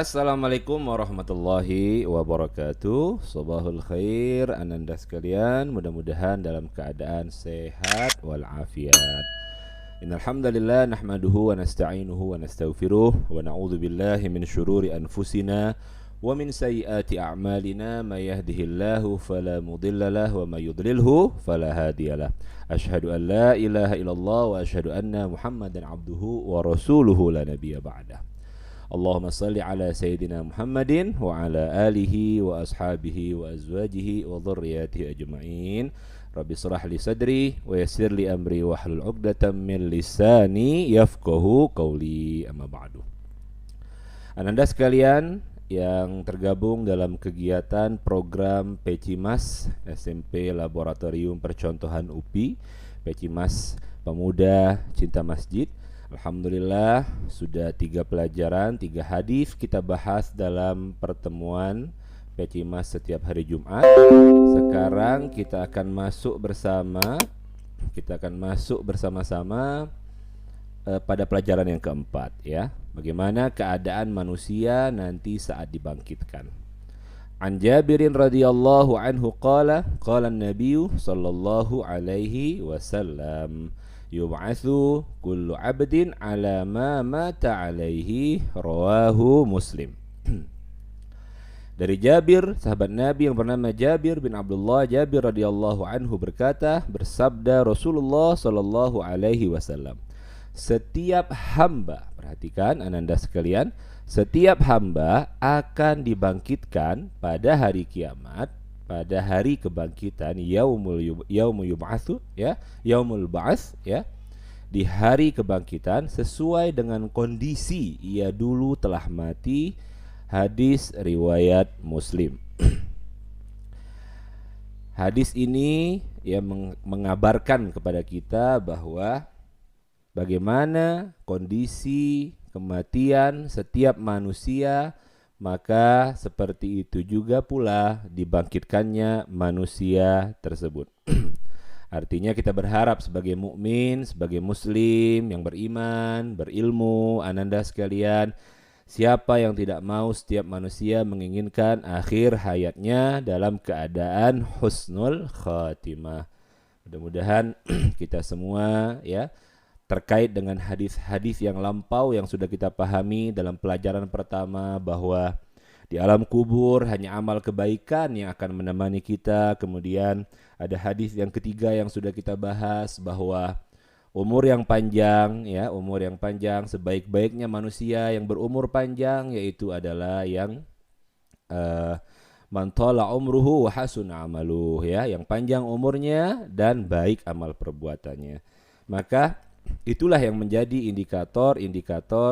Assalamualaikum warahmatullahi wabarakatuh. Sabahul khair ananda sekalian, mudah-mudahan dalam keadaan sehat walafiat. Innal hamdalillah nahmaduhu wa nasta'inuhu wa nastaghfiruh wa na'udzu billahi min syururi anfusina wa min sayyiati a'malina may yahdihillahu fala mudilla lahu wa may yudlilhu fala hadiyalah. Asyhadu an la ilaha illallah wa asyhadu anna Muhammadan abduhu wa rasuluhu la nabiyya ba'dah. Allahumma salli ala Sayyidina Muhammadin wa ala alihi wa ashabihi wa azwajihi wa dhurriyyatihi ajma'in. Rabbi shrah li sadri wa yassir li amri wa hlul 'uqdatam min lisani yafqahu qawli, amma ba'du. Ananda sekalian yang tergabung dalam kegiatan program Pecimas SMP Laboratorium Percontohan UPI, Pecimas Pemuda Cinta Masjid. Alhamdulillah sudah 3 pelajaran, 3 hadis kita bahas dalam pertemuan Pecimas setiap hari Jumat. Sekarang kita akan masuk bersama-sama pada pelajaran yang keempat, ya. Bagaimana keadaan manusia nanti saat dibangkitkan. An Jabirin radhiyallahu anhu qala an-nabiyyu sallallahu alaihi wasallam yub'atsu kullu 'abdin 'ala ma mata 'alaihi, rawahu Muslim. Dari Jabir, sahabat Nabi yang bernama Jabir bin Abdullah, Jabir radhiyallahu anhu berkata, bersabda Rasulullah sallallahu alaihi wasallam, setiap hamba, perhatikan ananda sekalian, setiap hamba akan dibangkitkan pada hari kiamat, pada hari kebangkitan, yaumul yub'atsu, ya, yaumul ba'ats, ya, di hari kebangkitan sesuai dengan kondisi ia dulu telah mati. Hadis riwayat Muslim. Hadis ini mengabarkan kepada kita bahwa bagaimana kondisi kematian setiap manusia, maka seperti itu juga pula dibangkitkannya manusia tersebut. Artinya kita berharap sebagai mukmin, sebagai muslim yang beriman, berilmu, ananda sekalian, siapa yang tidak mau setiap manusia menginginkan akhir hayatnya dalam keadaan husnul khatimah. Mudah-mudahan kita semua, ya, terkait dengan hadis-hadis yang lampau yang sudah kita pahami dalam pelajaran pertama, bahwa di alam kubur hanya amal kebaikan yang akan menemani kita. Kemudian ada hadis yang ketiga yang sudah kita bahas, bahwa umur yang panjang, ya, umur yang panjang, sebaik-baiknya manusia yang berumur panjang yaitu adalah yang man tala umruhu wa hasuna amaluh, ya, yang panjang umurnya dan baik amal perbuatannya. Maka itulah yang menjadi indikator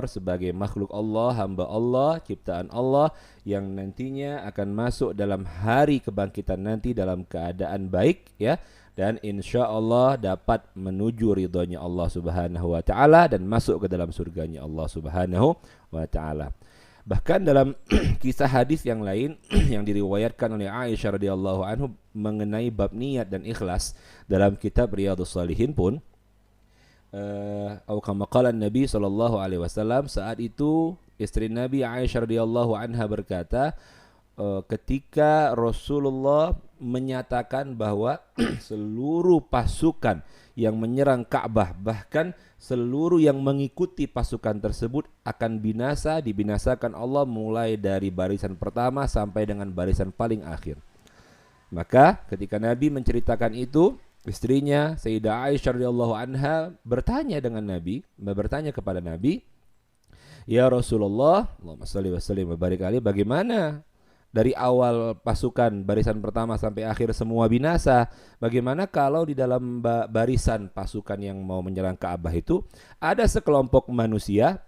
sebagai makhluk Allah, hamba Allah, ciptaan Allah yang nantinya akan masuk dalam hari kebangkitan nanti dalam keadaan baik, ya, dan insya Allah dapat menuju ridhonya Allah subhanahu wa ta'ala dan masuk ke dalam surganya Allah subhanahu wa ta'ala. Bahkan dalam kisah hadis yang lain yang diriwayatkan oleh Aisyah radhiyallahu anhu mengenai bab niat dan ikhlas dalam kitab Riyadhus Shalihin pun, kama qala Nabi sallallahu alaihi wasallam, saat itu istri Nabi Aisyah radhiyallahu anha berkata, ketika Rasulullah menyatakan bahwa seluruh pasukan yang menyerang Ka'bah, bahkan seluruh yang mengikuti pasukan tersebut akan dibinasakan Allah mulai dari barisan pertama sampai dengan barisan paling akhir. Maka ketika Nabi menceritakan itu, istrinya Sayyidah Aisyah radhiyallahu anha bertanya kepada Nabi, ya Rasulullah, Allahumma shalli wa sallim wa barik alaihi, bagaimana dari awal pasukan barisan pertama sampai akhir semua binasa? Bagaimana kalau di dalam barisan pasukan yang mau menyerang Ka'bah itu ada sekelompok manusia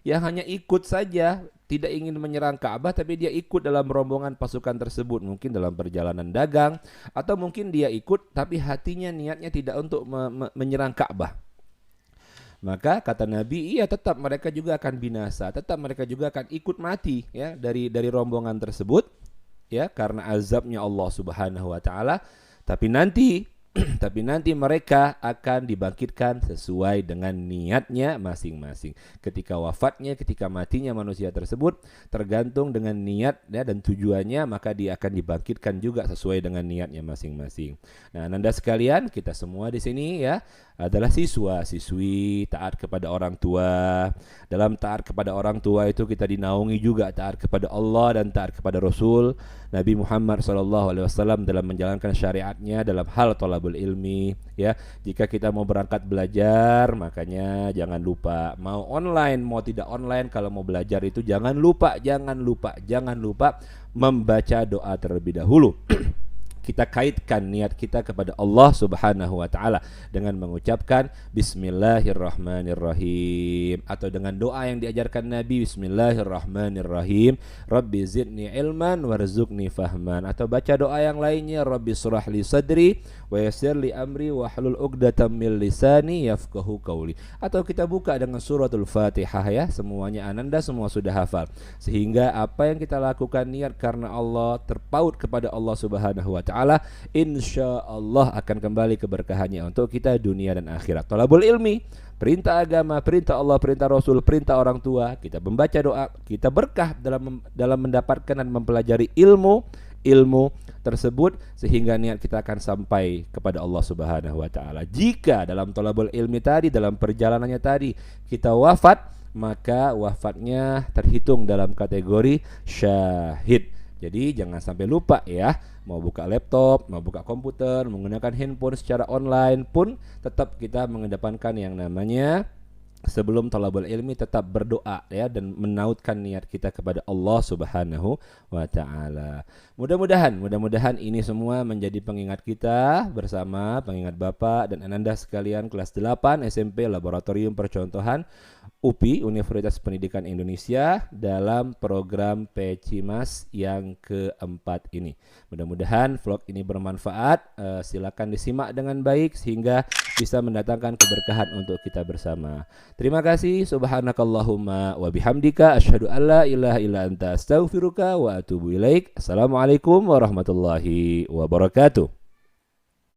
yang hanya ikut saja, tidak ingin menyerang Ka'bah, tapi dia ikut dalam rombongan pasukan tersebut, mungkin dalam perjalanan dagang, atau mungkin dia ikut tapi hatinya niatnya tidak untuk menyerang Ka'bah. Maka kata Nabi, iya, tetap mereka juga akan binasa, tetap mereka juga akan ikut mati, ya, dari rombongan tersebut, ya, karena azabnya Allah subhanahu wa ta'ala. Tapi nanti tapi nanti mereka akan dibangkitkan sesuai dengan niatnya masing-masing. Ketika wafatnya, ketika matinya manusia tersebut tergantung dengan niat ya, dan tujuannya, maka dia akan dibangkitkan juga sesuai dengan niatnya masing-masing. Nah, Ananda sekalian, kita semua di sini ya adalah siswa-siswi taat kepada orang tua. Dalam taat kepada orang tua itu kita dinaungi juga taat kepada Allah dan taat kepada Rasul Nabi Muhammad SAW dalam menjalankan syariatnya dalam hal thalabul ilmi ya. Jika kita mau berangkat belajar, makanya jangan lupa mau online mau tidak online, kalau mau belajar itu jangan lupa membaca doa terlebih dahulu. Kita kaitkan niat kita kepada Allah Subhanahu wa taala dengan mengucapkan bismillahirrahmanirrahim, atau dengan doa yang diajarkan Nabi, bismillahirrahmanirrahim, Rabbi zidni ilman warzuqni fahman, atau baca doa yang lainnya, Rabbi shrah li sadri wa yassir li amri wahlul 'uqdatam min lisani yafqahu qawli. Atau kita buka dengan suratul Fatihah ya, semuanya Ananda semua sudah hafal, sehingga apa yang kita lakukan niat karena Allah, terpaut kepada Allah Subhanahu wa taala, insyaallah akan kembali keberkahannya untuk kita dunia dan akhirat. Thalabul ilmi, perintah agama, perintah Allah, perintah Rasul, perintah orang tua. Kita membaca doa, kita berkah dalam mendapatkan dan mempelajari ilmu tersebut, sehingga niat kita akan sampai kepada Allah Subhanahu wa taala. Jika dalam thalabul ilmi tadi, dalam perjalanannya tadi kita wafat, maka wafatnya terhitung dalam kategori syahid. Jadi jangan sampai lupa ya, mau buka laptop, mau buka komputer, menggunakan handphone secara online pun tetap kita mengedepankan yang namanya sebelum thalabul ilmi tetap berdoa ya, dan menautkan niat kita kepada Allah Subhanahu wa taala. Mudah-mudahan ini semua menjadi pengingat kita bersama, pengingat Bapak dan Ananda sekalian kelas 8 SMP Laboratorium Percontohan UPI Universitas Pendidikan Indonesia dalam program PCIMAS yang keempat ini. Mudah-mudahan vlog ini bermanfaat. Silakan disimak dengan baik sehingga bisa mendatangkan keberkahan untuk kita bersama. Terima kasih. Subhanakallahumma wa bihamdika asyhadu an la ilaha illa anta astaghfiruka wa atubu ilaik. Assalamualaikum warahmatullahi wabarakatuh.